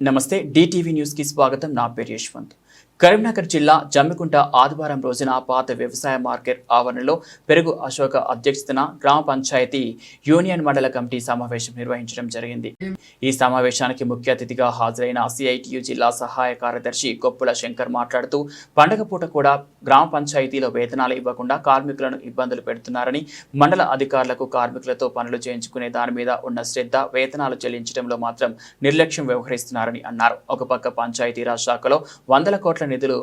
నమస్తే DTV news కి స్వాగతం. నా పేరు యశ్వంత్. కరీంనగర్ జిల్లా జమ్మికుంట ఆదివారం రోజున పాత వ్యవసాయ మార్కెట్ ఆవరణలో పెరుగు అశోక అధ్యక్షతన గ్రామ పంచాయతీ యూనియన్ మండల కమిటీ సమావేశం నిర్వహించడం జరిగింది. ఈ సమావేశానికి ముఖ్య అతిథిగా హాజరైన CITU జిల్లా సహాయ కార్యదర్శి కొప్పుల శంకర్ మాట్లాడుతూ పండగ పూట కూడా గ్రామ పంచాయతీలో వేతనాలు ఇవ్వకుండా కార్మికులను ఇబ్బందులు పెడుతున్నారని, మండల అధికారులకు కార్మికులతో పనులు చేయించుకునే దాని మీద ఉన్న శ్రద్ధ వేతనాలు చెల్లించడంలో మాత్రం నిర్లక్ష్యం వ్యవహరిస్తున్నారని అన్నారు. ఒక పక్క పంచాయతీరాజ్ శాఖలో 100 కోట్ల నిధులు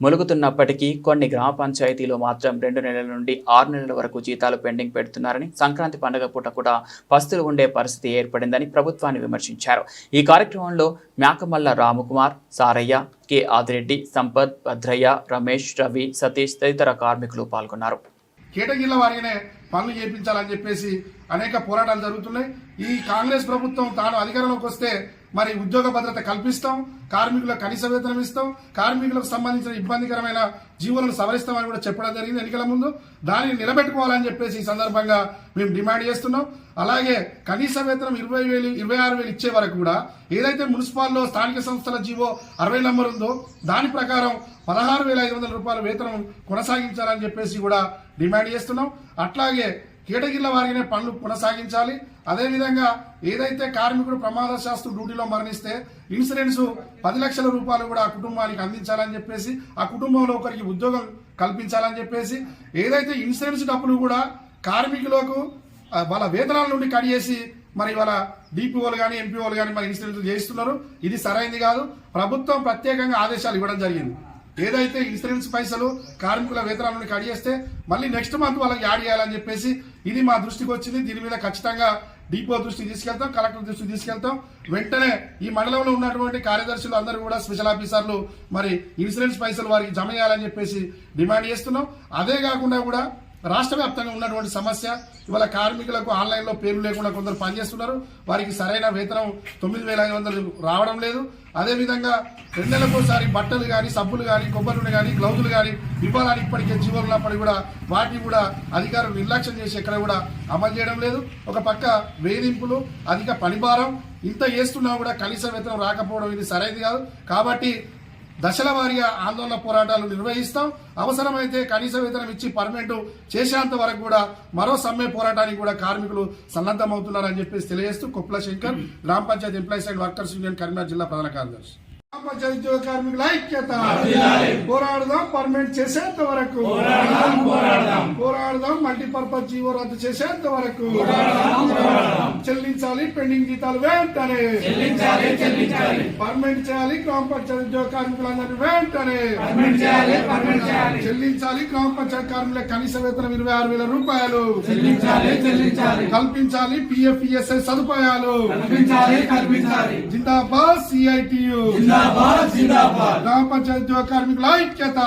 ములుగుతున్నప్పటికీ కొన్ని గ్రామ పంచాయతీలో మాత్రం 2 నెలల నుండి 6 నెలల వరకు జీతాలు పెండింగ్ పెడుతున్నారని, సంక్రాంతి పండుగ పూట కూడా పస్తులు ఉండే పరిస్థితి ఏర్పడిందని ప్రభుత్వాన్ని విమర్శించారు. ఈ కార్యక్రమంలో మేకమల్ల రామకుమార్, సారయ్య, కె ఆదిరెడ్డి, సంపత్, భద్రయ్య, రమేష్, రవి, సతీష్ తదితర కార్మికులు పాల్గొన్నారు. కేటగిరీల వారిగానే పనులు చేయించాలని చెప్పేసి అనేక పోరాటాలు జరుగుతున్నాయి. ఈ కాంగ్రెస్ ప్రభుత్వం తాను అధికారంలోకి వస్తే మరి ఉద్యోగ భద్రత కల్పిస్తాం, కార్మికులకు కనీస వేతనం ఇస్తాం, కార్మికులకు సంబంధించిన ఇబ్బందికరమైన జీవోలను సవరిస్తామని కూడా చెప్పడం జరిగింది ఎన్నికల ముందు. దానిని నిలబెట్టుకోవాలని చెప్పేసి ఈ సందర్భంగా మేము డిమాండ్ చేస్తున్నాం. అలాగే కనీస వేతనం 20,000, 26,000 ఇచ్చే వరకు కూడా ఏదైతే మున్సిపాల్లో స్థానిక సంస్థల జీవో 60 నంబర్ ఉందో దాని ప్రకారం 16,500 రూపాయల వేతనం కొనసాగించాలని చెప్పేసి కూడా డిమాండ్ చేస్తున్నాం. అట్లాగే కేటగిరీల వారిగానే పనులు కొనసాగించాలి. అదేవిధంగా ఏదైతే కార్మికుడు ప్రమాదశాస్తు డ్యూటీలో మరణిస్తే ఇన్సూరెన్స్ 10 లక్షల రూపాయలు కూడా ఆ కుటుంబానికి అందించాలని చెప్పేసి, ఆ కుటుంబంలో ఒకరికి ఉద్యోగం కల్పించాలని చెప్పేసి, ఏదైతే ఇన్సూరెన్స్ డబ్బులు కూడా కార్మికులకు వాళ్ళ వేతనాల నుండి కట్ చేసి మరి వాళ్ళ DPOలు కానీ MPOలు కానీ మరి ఇన్సూరెన్స్ చేయిస్తున్నారు. ఇది సరైనది కాదు. ప్రభుత్వం ప్రత్యేకంగా ఆదేశాలు ఇవ్వడం జరిగింది. ఏదైతే ఇన్సూరెన్స్ పైసలు కార్మికుల వేతనాల నుండి కట్ చేస్తే మళ్ళీ నెక్స్ట్ మంత్ వాళ్ళకి యాడ్ చేయాలని చెప్పేసి ఇది మా దృష్టికి వచ్చింది. దీని మీద ఖచ్చితంగా DPO దృష్టికి తీసుకెళ్తాం, కలెక్టర్ దృష్టికి తీసుకెళ్తాం. వెంటనే ఈ మండలంలో ఉన్నటువంటి కార్యదర్శులు అందరూ కూడా స్పెషల్ ఆఫీసర్లు మరి ఇన్సూరెన్స్ పైసలు వారికి జమ చేయాలని చెప్పేసి డిమాండ్ చేస్తున్నాం. అదే కాకుండా కూడా రాష్ట్ర వ్యాప్తంగా ఉన్నటువంటి సమస్య, ఇవాళ కార్మికులకు ఆన్లైన్లో పేర్లు లేకుండా కొందరు పనిచేస్తున్నారు. వారికి సరైన వేతనం 9,500 రావడం లేదు. అదేవిధంగా 2 నెలలకోసారి బట్టలు కానీ, సబ్బులు కానీ, కొబ్బరి నూనె కానీ, గ్లౌజులు కానీ ఇవ్వాలని ఇప్పటికే జీవోలు ఉన్నప్పటికీ కూడా వాటిని కూడా అధికారులు నిర్లక్ష్యం చేసి ఎక్కడ కూడా అమలు చేయడం లేదు. ఒక పక్క వేధింపులు, అధిక పనిభారం, ఇంత చేస్తున్నా కూడా కనీస వేతనం రాకపోవడం ఇది సరైనది కాదు. కాబట్టి దశల వారీగా ఆందోళన పోరాటాలు నిర్వహిస్తాం. అవసరమైతే కనీస వేతనం ఇచ్చి పర్మనెంట్ చేసేంత వరకు కూడా మరో సమ్మె పోరాటానికి కూడా కార్మికులు సన్నద్ధమవుతున్నారని చెప్పేసి తెలియజేస్తూ Koppula Shankar, Grama Panchayat employees and workers union Karimnagar జిల్లా ప్రధాన కార్యదర్శి. గ్రామ పంచాయతీ ఉద్యోగ కార్మికుల ఐక్యత, పోరాడదాం పర్మనెంట్ చేసేంత వరకు, పోరాడదాం మల్టీపర్పస్ జీవో రద్దు చేసేంత వరకు, చెల్లించాలి పెండింగ్ జీతాలు వెంటనే, పర్మనెంట్ చేయాలి గ్రామ పంచాయతీ ఉద్యోగ కార్మికులందరినీ వెంటనే, చెల్లించాలి గ్రామ పంచాయతీ కార్మికుల కనీస వేతనం 26,000 రూపాయలు, కల్పించాలి PF ESI సదుపాయాలు, జిందాబాద్ CITU, గ్రామ పంచాయతీ ఉద్యోగ కార్మికుల ఐక్యత.